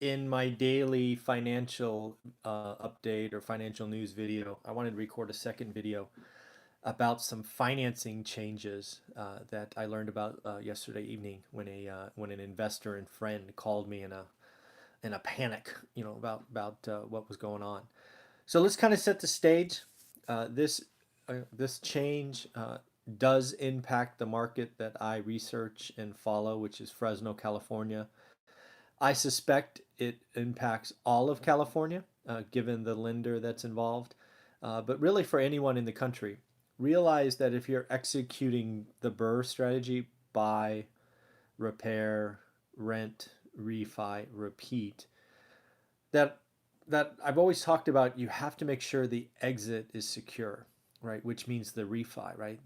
In my daily financial update or financial news video, I wanted to record a second video about some financing changes that I learned about yesterday evening when an investor and friend called me in a panic, about what was going on. So let's kind of set the stage. This change does impact the market that I research and follow, which is Fresno, California. I suspect it impacts all of California, given the lender that's involved. But really, for anyone in the country, realize that if you're executing the BRRRR strategy, buy, repair, rent, refi, repeat, that that I've always talked about, you have to make sure the exit is secure, right? Which means the refi, right?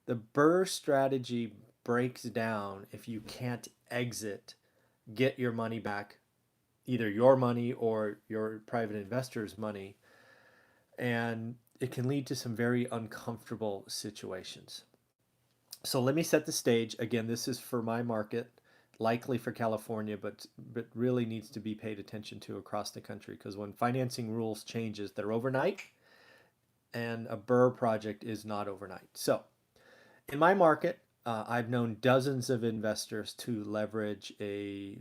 The BRRRR strategy breaks down if you can't exit, get your money back, either your money or your private investor's money, and it can lead to some very uncomfortable situations. So let me set the stage. Again, this is for my market, likely for California, but really needs to be paid attention to across the country because when financing rules changes, they're overnight, and a BRRRR project is not overnight. So in my market, I've known dozens of investors to leverage a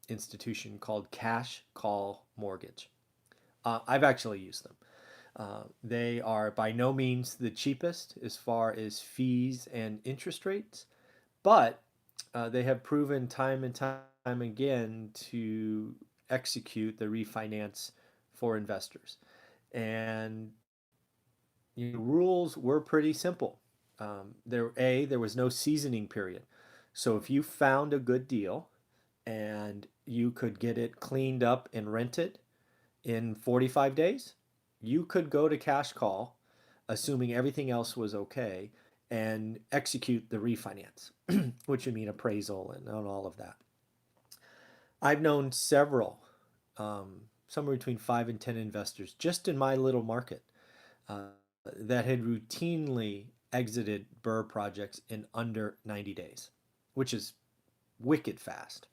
institution called cash call mortgage. I've actually used them. They are by no means the cheapest as far as fees and interest rates, but they have proven time and time again to execute the refinance for investors. And rules were pretty simple. There was no seasoning period. So if you found a good deal and you could get it cleaned up and rented in 45 days, you could go to cash call, assuming everything else was okay, and execute the refinance, which would mean appraisal and all of that. I've known several, somewhere between 5 and 10 investors just in my little market uh, that had routinely exited BRRRR projects in under 90 days, which is wicked fast.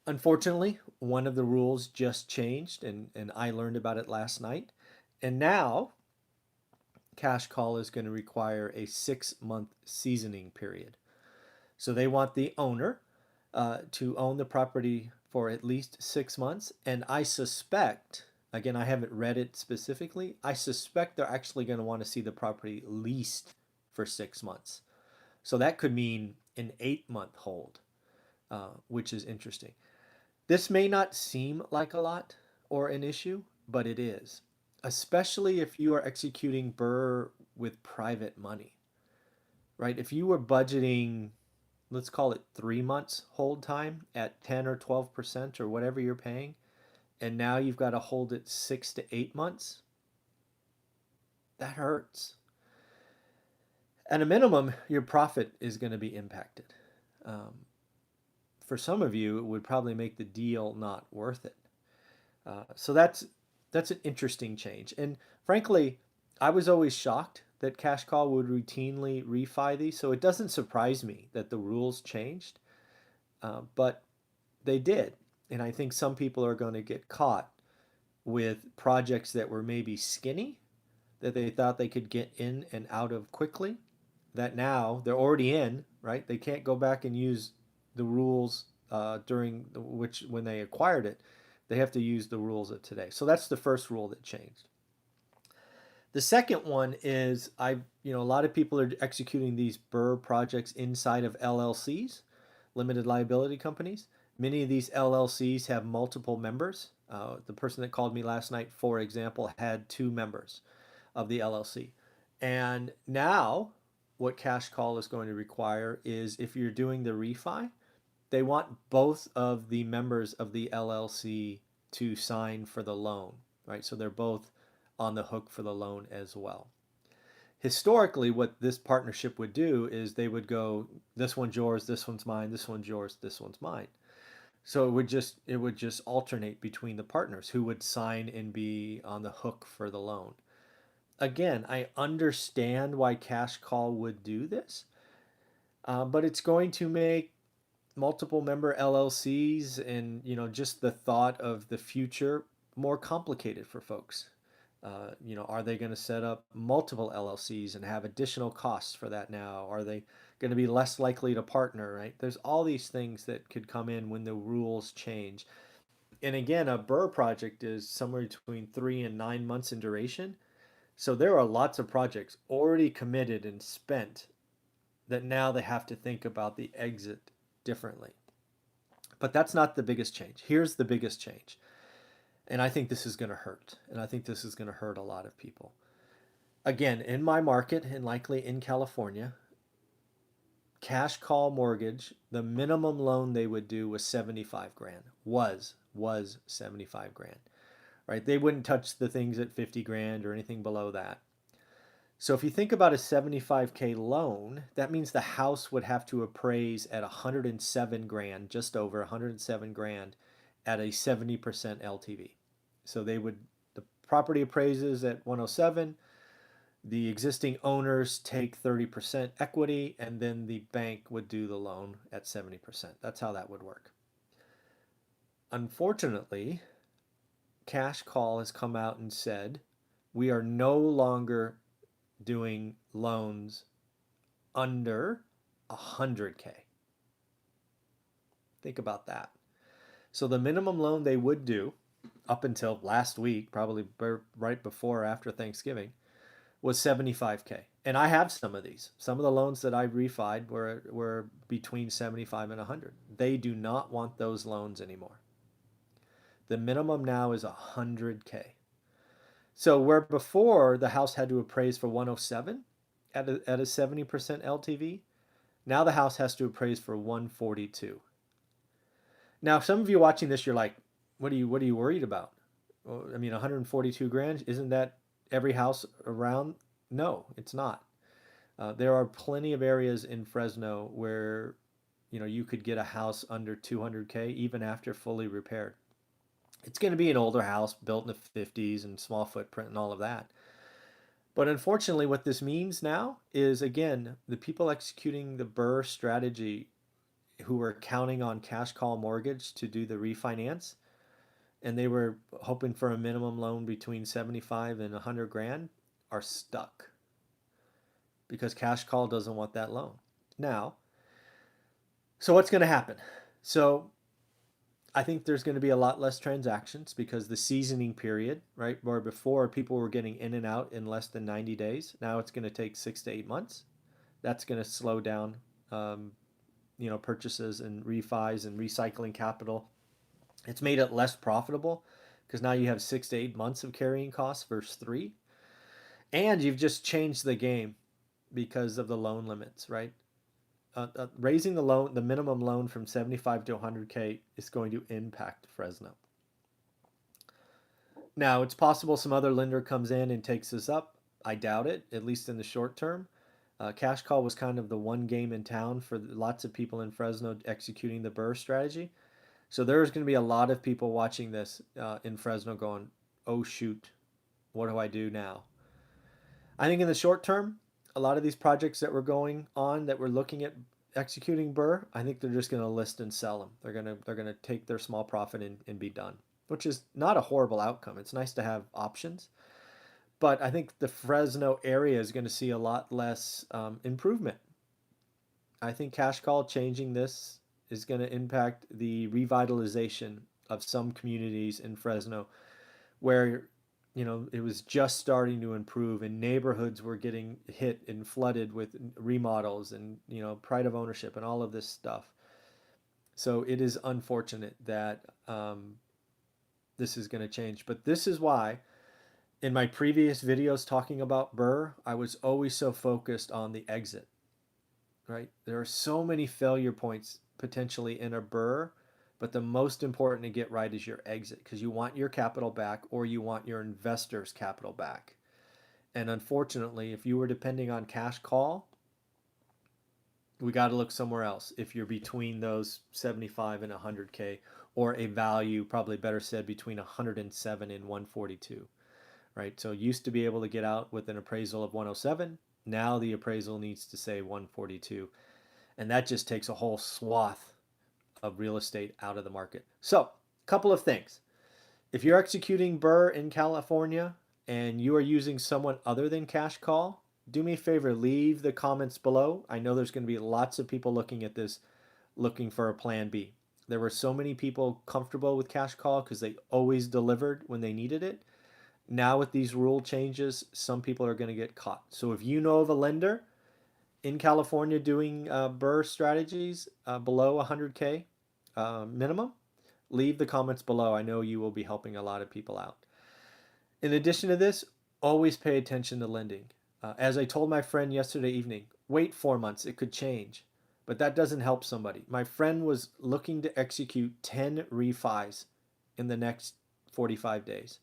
Unfortunately, one of the rules just changed, and I learned about it last night. And now, cash call is going to require a 6 month seasoning period. So they want the owner to own the property for at least 6 months. And I suspect, again, I haven't read it specifically, I suspect they're actually going to want to see the property leased for 6 months. So that could mean an 8 month hold, which is interesting. This may not seem like a lot or an issue, but it is, especially if you are executing BRRRR with private money, right? If you were budgeting, let's call it 3 months hold time at 10 or 12% or whatever you're paying, and now you've got to hold it 6 to 8 months, that hurts. At a minimum, your profit is going to be impacted. Um, for some of you, it would probably make the deal not worth it. So that's an interesting change. And frankly, I was always shocked that cash call would routinely refi these. So it doesn't surprise me that the rules changed, but they did. And I think some people are going to get caught with projects that were maybe skinny, that they thought they could get in and out of quickly, that now they're already in, right? They can't go back and use the rules which when they acquired it, they have to use the rules of today. So that's the first rule that changed. The second one is a lot of people are executing these BRRRR projects inside of LLCs, limited liability companies. Many of these LLCs have multiple members. The person that called me last night, for example, had 2 members of the LLC. And now what cash call is going to require is if you're doing the refi, they want both of the members of the LLC to sign for the loan, right? So they're both on the hook for the loan as well. Historically, what this partnership would do is they would go, this one's yours, this one's mine, this one's yours, this one's mine. So it would just alternate between the partners who would sign and be on the hook for the loan. Again, I understand why cash call would do this, but it's going to make multiple member LLCs and just the thought of the future more complicated for folks. Are they going to set up multiple LLCs and have additional costs for that now? Are they going to be less likely to partner, right? There's all these things that could come in when the rules change. And again, a BRRRR project is somewhere between 3 and 9 months in duration. So there are lots of projects already committed and spent that now they have to think about the exit differently. But that's not the biggest change. Here's the biggest change. And I think this is going to hurt. And I think this is going to hurt a lot of people. Again, in my market and likely in California, cash call mortgage, the minimum loan they would do was 75 grand. Was 75 grand. Right? They wouldn't touch the things at 50 grand or anything below that. So if you think about a 75K loan, that means the house would have to appraise at 107 grand, just over 107 grand at a 70% LTV. So the property appraises at 107, the existing owners take 30% equity, and then the bank would do the loan at 70%. That's how that would work. Unfortunately, Cash Call has come out and said, we are no longer doing loans under 100K. Think about that. So the minimum loan they would do up until last week, probably right before or after Thanksgiving, was 75K. And I have some of these. Some of the loans that I refied were between 75 and 100. They do not want those loans anymore. The minimum now is 100K. So where before the house had to appraise for 107 at a 70% LTV, now the house has to appraise for 142. Now, some of you watching this, you're like, what are you worried about? Well, I mean, 142 grand, isn't that every house around? No, it's not. There are plenty of areas in Fresno where you could get a house under 200K even after fully repaired. It's going to be an older house built in the 50s and small footprint and all of that. But unfortunately, what this means now is, again, the people executing the BRRRR strategy who were counting on cash call mortgage to do the refinance, and they were hoping for a minimum loan between 75 and 100 grand, are stuck because cash call doesn't want that loan. Now, so what's going to happen? So I think there's going to be a lot less transactions because the seasoning period, right, where before people were getting in and out in less than 90 days, now it's going to take 6 to 8 months. That's going to slow down, purchases and refis and recycling capital. It's made it less profitable because now you have 6 to 8 months of carrying costs versus 3. And you've just changed the game because of the loan limits, right? Raising the minimum loan from 75 to 100K is going to impact Fresno. Now, it's possible some other lender comes in and takes this up. I doubt it, at least in the short term. Cash call was kind of the one game in town for lots of people in Fresno executing the BRRRR strategy. So there's going to be a lot of people watching this in Fresno going, oh shoot, what do I do now? I think in the short term, a lot of these projects that we're going on that we're looking at executing BRRRR, I think they're just going to list and sell them. They're gonna take their small profit and be done, which is not a horrible outcome. It's nice to have options, but I think the Fresno area is going to see a lot less improvement. I think cash call changing this is going to impact the revitalization of some communities in Fresno where it was just starting to improve and neighborhoods were getting hit and flooded with remodels and pride of ownership and all of this stuff. So it is unfortunate that this is going to change, but this is why in my previous videos talking about BRRRR, I was always so focused on the exit, right? There are so many failure points potentially in a BRRRR, but the most important to get right is your exit because you want your capital back or you want your investors' capital back. And unfortunately, if you were depending on cash call, we got to look somewhere else if you're between those 75 and 100K or a value, probably better said, between 107 and 142, right? So used to be able to get out with an appraisal of 107. Now the appraisal needs to say 142. And that just takes a whole swath of real estate out of the market. So, a couple of things. If you're executing BRRRR in California and you are using someone other than cash call, do me a favor, leave the comments below. I know there's going to be lots of people looking at this looking for a plan B. There were so many people comfortable with cash call because they always delivered when they needed it. Now with these rule changes, some people are going to get caught. So if you know of a lender in California doing BRRRR strategies below 100K minimum, leave the comments below. I know you will be helping a lot of people out. In addition to this, always pay attention to lending. As I told my friend yesterday evening, wait 4 months, it could change. But that doesn't help somebody. My friend was looking to execute 10 refis in the next 45 days.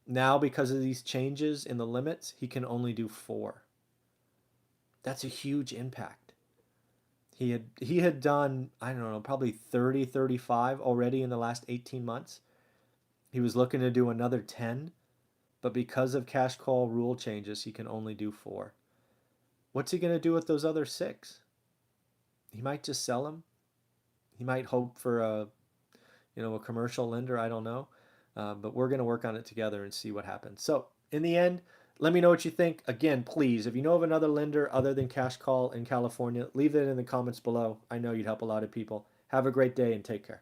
Now, because of these changes in the limits, he can only do 4. That's a huge impact. He had done, I don't know, probably 30, 35 already in the last 18 months. He was looking to do another 10, but because of cash call rule changes, he can only do 4. What's he going to do with those other 6? He might just sell them. He might hope for a commercial lender. I don't know. But we're going to work on it together and see what happens. So in the end, let me know what you think. Again, please, if you know of another lender other than cash call in California, leave it in the comments below. I know you'd help a lot of people. Have a great day and take care.